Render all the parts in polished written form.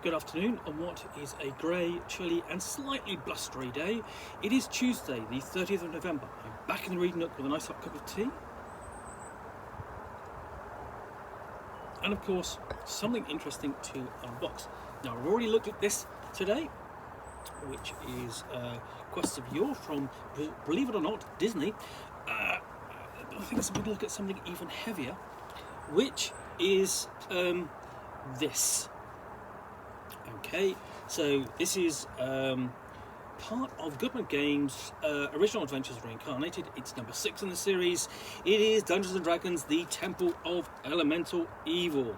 Good afternoon on what is a grey, chilly and slightly blustery day. It is Tuesday, the 30th of November. I'm back in the reading nook with a nice hot cup of tea. And of course, something interesting to unbox. Now, I've already looked at this today, which is Quests of Yore from, believe it or not, Disney. But I think it's a good look at something even heavier, which is this. Okay, so this is part of Goodman Games' original adventures Reincarnated. It's number 6 in the series. It is Dungeons & Dragons: The Temple of Elemental Evil.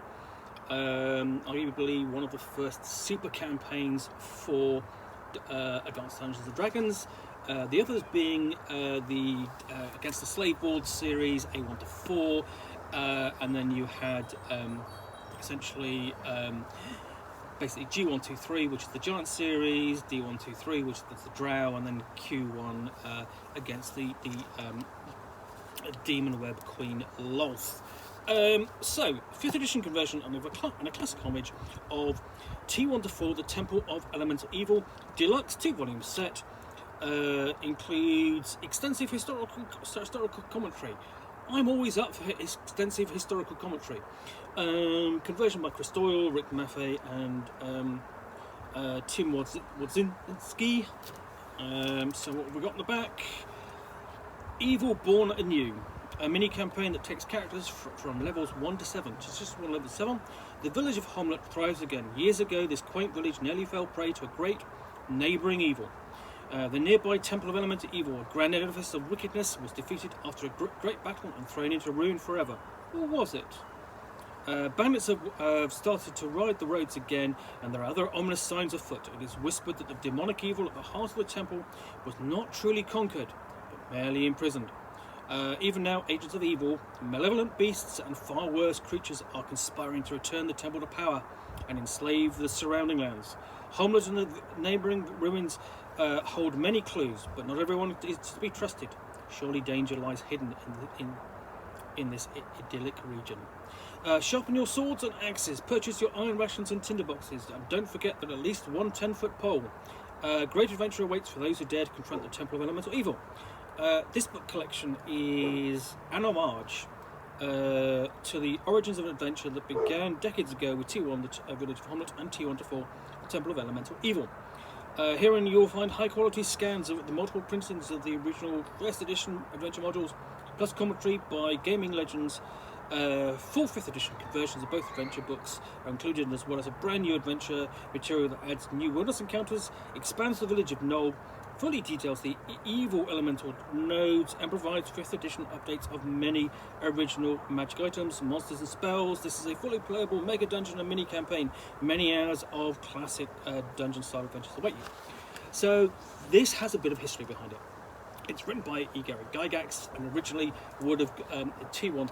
Arguably one of the first super campaigns for Advanced Dungeons & Dragons. The others being the Against the Slave Board series, A1 to 4, and then you had essentially basically G123, which is the Giant series, D123, which is the Drow, and then Q1 against the Demon Web Queen Lolth. So, 5th edition conversion and a classic homage of T1 to 4, The Temple of Elemental Evil, deluxe 2-volume set, includes extensive historical commentary. I'm always up for extensive historical commentary. Conversion by Chris Doyle, Rick Maffei, and Tim Wodzinski. So what have we got in the back? Evil Born Anew, a mini campaign that takes characters from levels 1 to 7. Just one level 7. The village of Homlet thrives again. Years ago, this quaint village nearly fell prey to a great neighbouring evil. The nearby Temple of Elemental Evil, a grand edifice of wickedness, was defeated after a great battle and thrown into ruin forever. Or was it? Bandits have started to ride the roads again, and there are other ominous signs afoot. It is whispered that the demonic evil at the heart of the temple was not truly conquered, but merely imprisoned. Even now, agents of evil, malevolent beasts, and far worse creatures are conspiring to return the temple to power and enslave the surrounding lands. Homeless and the neighbouring ruins hold many clues, but not everyone is to be trusted. Surely danger lies hidden in this idyllic region. Sharpen your swords and axes, purchase your iron rations and tinderboxes, and don't forget that at least one 10-foot pole. Great adventure awaits for those who dare to confront the Temple of Elemental Evil. This book collection is an homage to the origins of an adventure that began decades ago with T1, the village of Homlet, and T1 to 4, the Temple of Elemental Evil. Herein you'll find high-quality scans of the multiple printings of the original 1st edition adventure modules, plus commentary by gaming legends. Full 5th edition conversions of both adventure books are included, as well as a brand new adventure material that adds new wilderness encounters, expands the village of Knoll, fully details the evil elemental nodes, and provides 5th edition updates of many original magic items, monsters and spells. This is a fully playable mega dungeon and mini campaign. Many hours of classic dungeon style adventures await you. So this has a bit of history behind it. It's written by E. Gary Gygax, and originally would have T1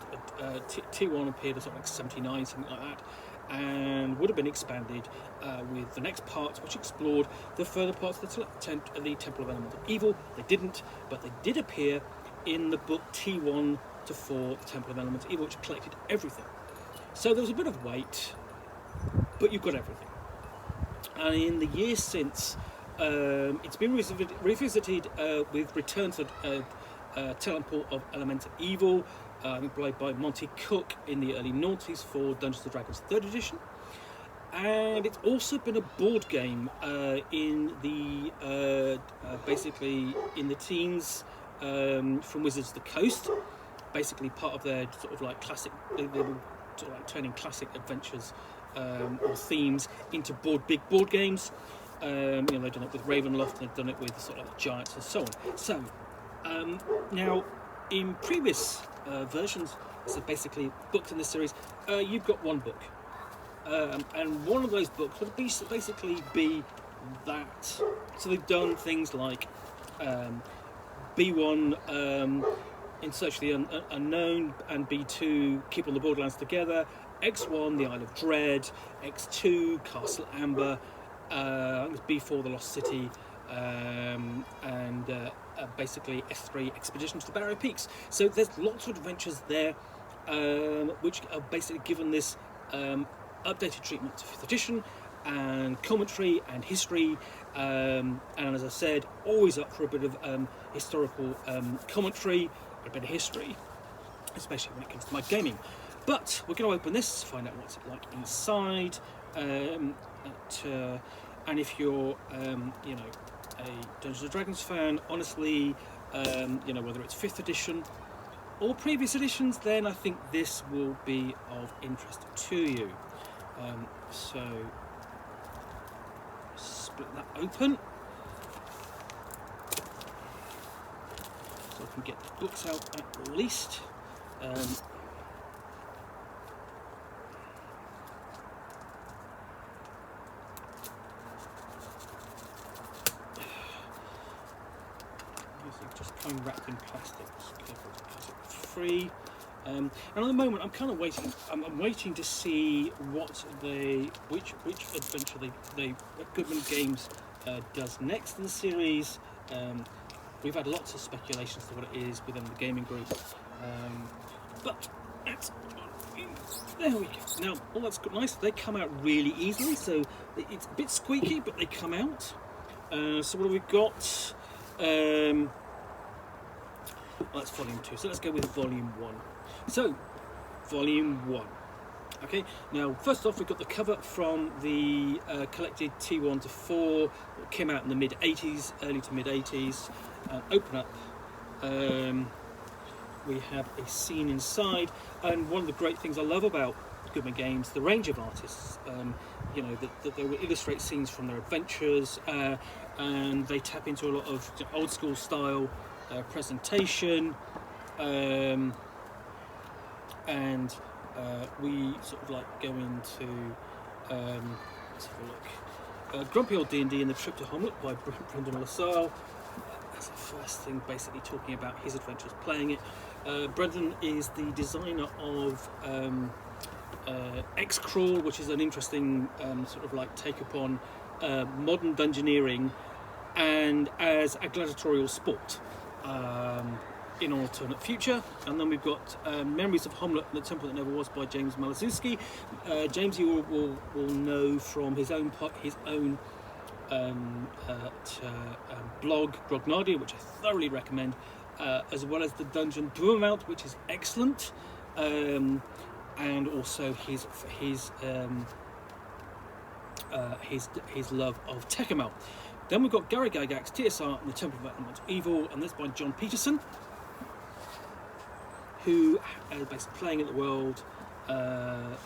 appeared as like 79, something like that, and would have been expanded with the next parts, which explored the further parts of the Temple of Elemental Evil. They didn't, but they did appear in the book T1 to 4, the Temple of Elemental Evil, which collected everything. So there was a bit of wait, but you've got everything. And in the years since, it's been revisited with Return to Temple of Elemental Evil, played by Monty Cook in the early noughties for Dungeons & Dragons 3rd edition. And it's also been a board game in the basically in the teens from Wizards of the Coast. Basically part of their sort of like classic, they were sort of like turning classic adventures or themes into big board games. They've done it with Ravenloft, and they've done it with sort of like Giants and so on. So now in previous versions, so basically books in this series, you've got one book, and one of those books would basically be that. So they've done things like B1, In Search of the Unknown, and B2, Keep on the Borderlands Together, X1, The Isle of Dread, X2, Castle Amber, I think it's B4, The Lost City, and basically S3, Expedition to the Barrow Peaks. So there's lots of adventures there, which are basically given this updated treatment to 5th edition, and commentary and history, and as I said, always up for a bit of historical commentary, a bit of history, especially when it comes to my gaming. But we're going to open this, find out what's it like inside, and if you're you know, a Dungeons and Dragons fan, honestly, you know, whether it's 5th edition or previous editions, then I think this will be of interest to you. So split that open so I can get the books out at least. Just plain wrapped in plastic, plastic free. And at the moment, I'm kind of waiting. I'm waiting to see what which adventure Goodman Games does next in the series. We've had lots of speculations to what it is within the gaming group, but there we go. Now, all that's good, nice. They come out really easily, so it's a bit squeaky, but they come out. So what have we got? Well, that's volume 2, so let's go with volume 1. So, volume 1. Okay, now first off, we've got the cover from the collected T1 to 4 that came out in the mid-80s, early to mid-80s. Open up, we have a scene inside, and one of the great things I love about Goodman Games, the range of artists, you know, that they will illustrate scenes from their adventures, and they tap into a lot of old school style presentation, and we sort of like go into let's have a look. Grumpy Old D&D and the Trip to Homelet by Brendan LaSalle. That's the first thing, basically talking about his adventures playing it. Brendan is the designer of X-Crawl, which is an interesting sort of like take upon modern dungeoneering and as a gladiatorial sport in an alternate future. And then we've got Memories of Homelet and the Temple That Never Was by James Malazewski. James you will know from his own blog Grognardia, which I thoroughly recommend, as well as the Dungeon Dwemermount, which is excellent, and also his love of Tekamel. Then we've got Gary Gygax, TSR and the Temple of Elemental Evil, and this by John Peterson, who basically playing in the world the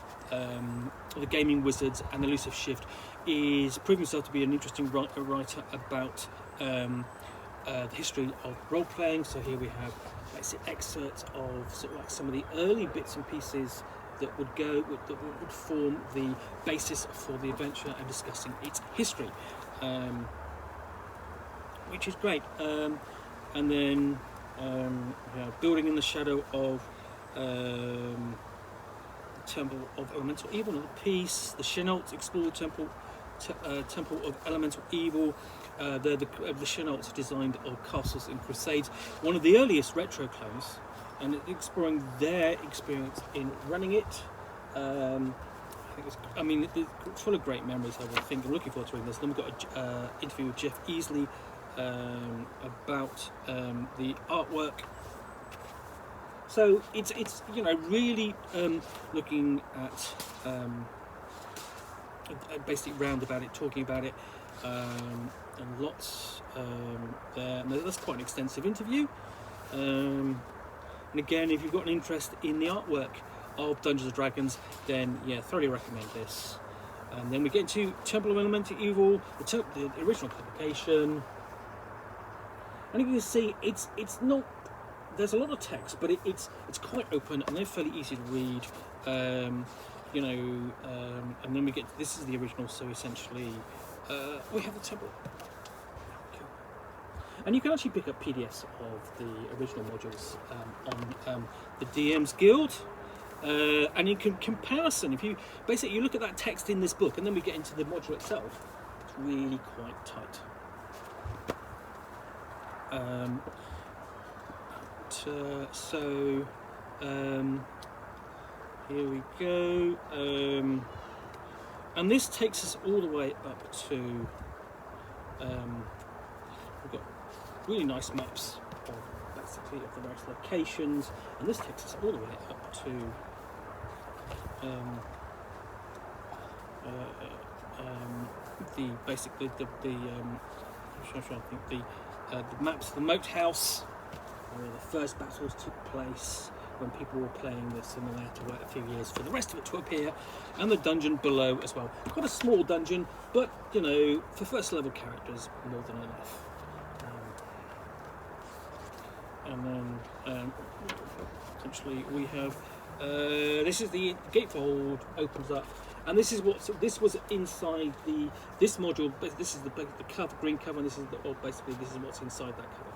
Gaming Wizards and Elusive Shift, is proving himself to be an interesting writer about the history of role-playing. So here we have basic excerpts of sort of like some of the early bits and pieces that would form the basis for the adventure and discussing its history, which is great. And then building in the shadow of Temple of Elemental Evil, another piece. The Chenaults explore the Temple of Elemental Evil. They're the Chenaults designed of castles in Crusades, one of the earliest retro clones, and exploring their experience in running it. I mean, it's full of great memories. I think I'm looking forward to reading this. Then we've got an interview with Jeff Easley about the artwork. So it's you know, really looking at basically round about it, talking about it, and lots there. And that's quite an extensive interview. And again, if you've got an interest in the artwork of Dungeons and Dragons, then yeah, thoroughly recommend this. And then we get into Temple of Elemental Evil, the original publication. And you can see it's not. There's a lot of text, but it's quite open and they're fairly easy to read. You know, and then we get this is the original. So essentially, we have the temple. Okay. And you can actually pick up PDFs of the original modules on the DM's Guild. And in comparison, if you basically look at that text in this book, and then we get into the module itself, it's really quite tight. Here we go. And this takes us all the way up to, we've got really nice maps of basically of the various locations, and this takes us all the way up to the maps of the moat house, where the first battles took place when people were playing this, and then they had to wait a few years for the rest of it to appear, and the dungeon below as well. Quite a small dungeon, but you know, for first level characters, more than enough. And then essentially we have this is the gatefold opens up, and this was inside this module. This is the cover, green cover, and this is basically this is what's inside that cover.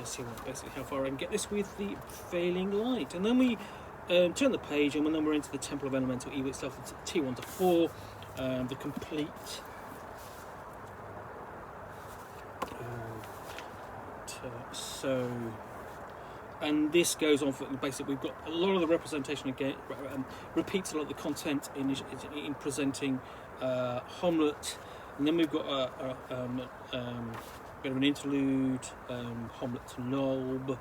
See basically how far I can get this with the failing light, and then we turn the page, and then we're into the Temple of Elemental Evil itself. It's T1 to 4, the complete. And this goes on for basically, we've got a lot of the representation again, repeats a lot of the content in presenting Homlet, and then we've got a bit of an interlude, Homlet to Nob,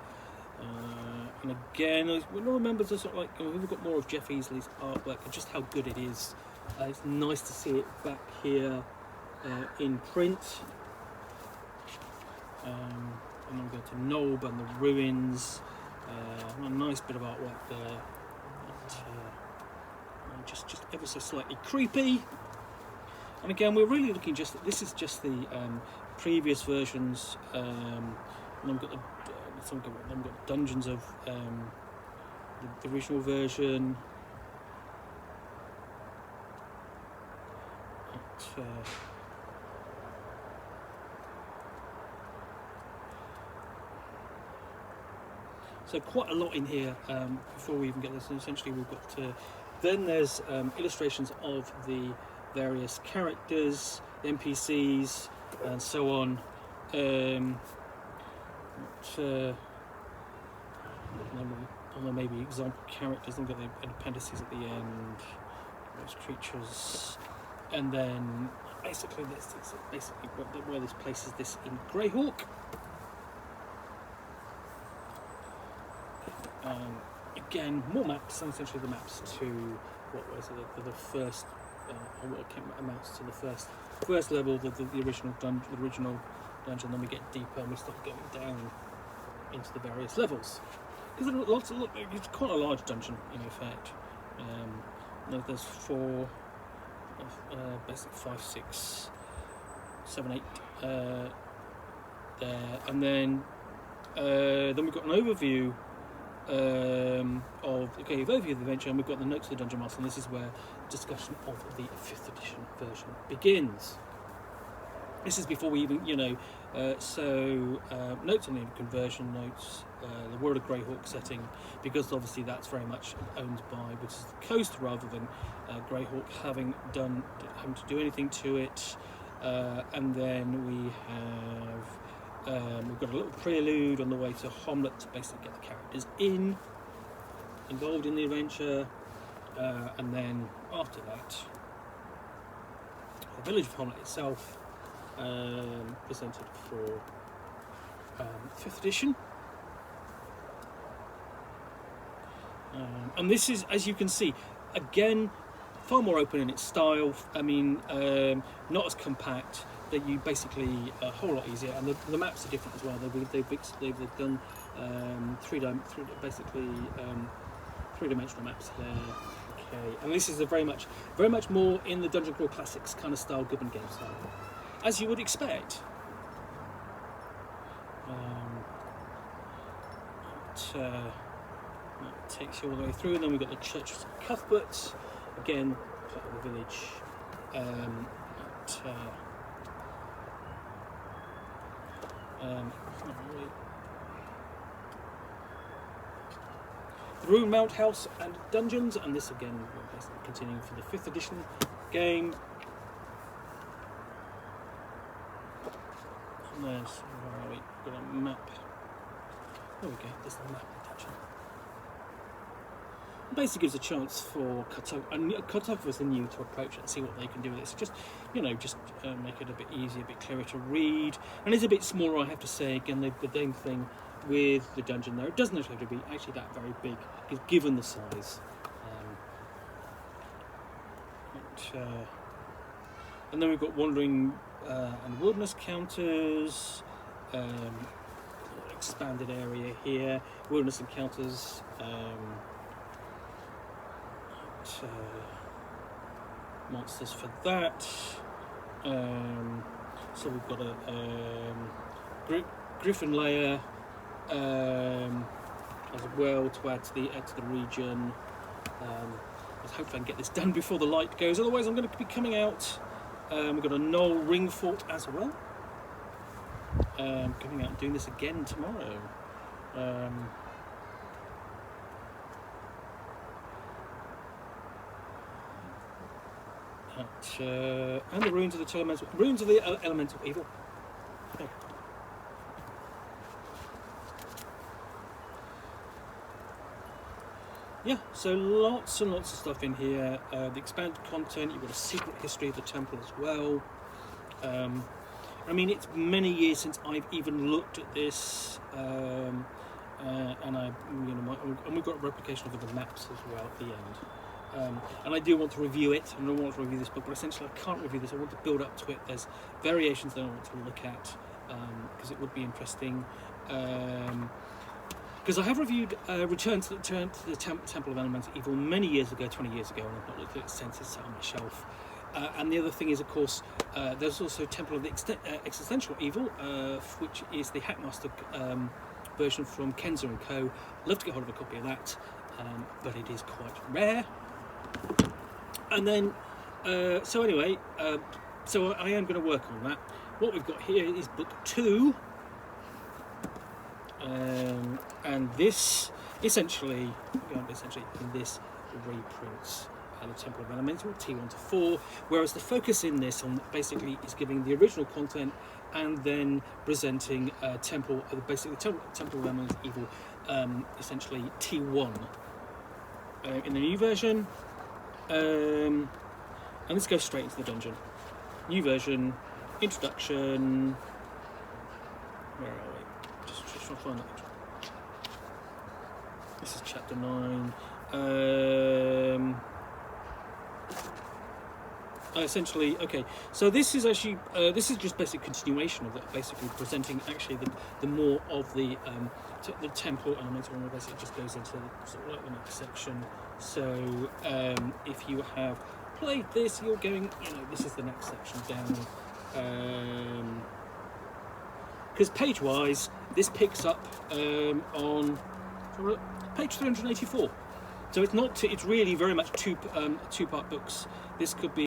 and again, we remember to sort of like, we've got more of Jeff Easley's artwork and just how good it is. It's nice to see it back here in print. And then we go to Nob and the ruins. A nice bit of artwork there. Just ever so slightly creepy. And again, we're really looking this is just the previous versions. And then we've got we've got dungeons of the original version. So quite a lot in here before we even get this. And essentially, we've got then there's illustrations of the various characters, the NPCs, and so on. And then maybe example characters. Then we've got the appendices at the end, those creatures, and then basically this is basically where this places this in Greyhawk. Again, more maps, and essentially the maps to what was it, the first, or what amounts to the first level, the original dungeon. Then we get deeper and we start going down into the various levels. Because it's quite a large dungeon in effect. There's 4, basically 5, 6, 7, 8 there, and then we've got an overview. Overview of the adventure, and we've got the notes of the Dungeon Master, and this is where discussion of the 5th edition version begins. This is before we even, notes on the conversion notes, the World of Greyhawk setting, because obviously that's very much owned by Wizards of the Coast rather than Greyhawk having to do anything to it. And then we have we've got a little prelude on the way to Homlet to basically get the characters involved in the adventure, and then after that, the village of Homlet itself, presented for 5th edition. And this is, as you can see, again, far more open in its style. I mean, not as compact. That you basically a whole lot easier, and the maps are different as well. They've done three-dimensional maps there. Okay, and this is a very much more in the Dungeon Crawl Classics kind of style, Goodman game style, as you would expect. That takes you all the way through, and then we've got the Church of Cuthbert, again part of the village. The Rune Mount House and Dungeons, and this again we're basically continuing for the 5th edition game. And there's where are we? Got a map. There we go, there's the map basically gives a chance for cartographers and Anew to approach it and see what they can do with it. So just, make it a bit easier, a bit clearer to read. And it's a bit smaller, I have to say. Again, the same thing with the dungeon there. It doesn't have to be actually that very big, given the size. And then we've got wandering and wilderness counters. Expanded area here. Wilderness encounters. Monsters for that. So we've got a griffin layer as well to add to the region. Let's hope I can get this done before the light goes. Otherwise, I'm going to be coming out. We've got a knoll ring fort as well. Coming out and doing this again tomorrow. And the ruins of the elemental evil. Okay. Yeah, so lots and lots of stuff in here. The expanded content, you've got a secret history of the temple as well. I mean, it's many years since I've even looked at this, and we've got a replication of the maps as well at the end. And I do want to review it, and I want to review this book, but essentially I can't review this. I want to build up to it. There's variations that I want to look at, because it would be interesting. Because I have reviewed Return to the Temple of Elemental Evil many years ago, 20 years ago, and I've not looked at it since. It's sat on my shelf. And the other thing is, of course, there's also Temple of the Existential Evil, which is the Hackmaster version from Kenza & Co. Love to get hold of a copy of that, but it is quite rare. And then, so anyway, so I am going to work on that. What we've got here is book 2, and this essentially this reprints the Temple of Elemental T1 to 4, whereas the focus in this on basically is giving the original content and then presenting Temple of Elemental Evil, essentially T1 in the new version. And let's go straight into the dungeon. New version, introduction. Where are we? Just trying to find that. This is chapter 9. Essentially, okay. So this is actually this is just basic continuation of that, basically presenting actually the more of the temple elemental, and basically just goes into sort of like the next section. So if you have played this, you're going, this is the next section down. Because page-wise, this picks up on page 384. So it's not. It's really very much two-part books. This could be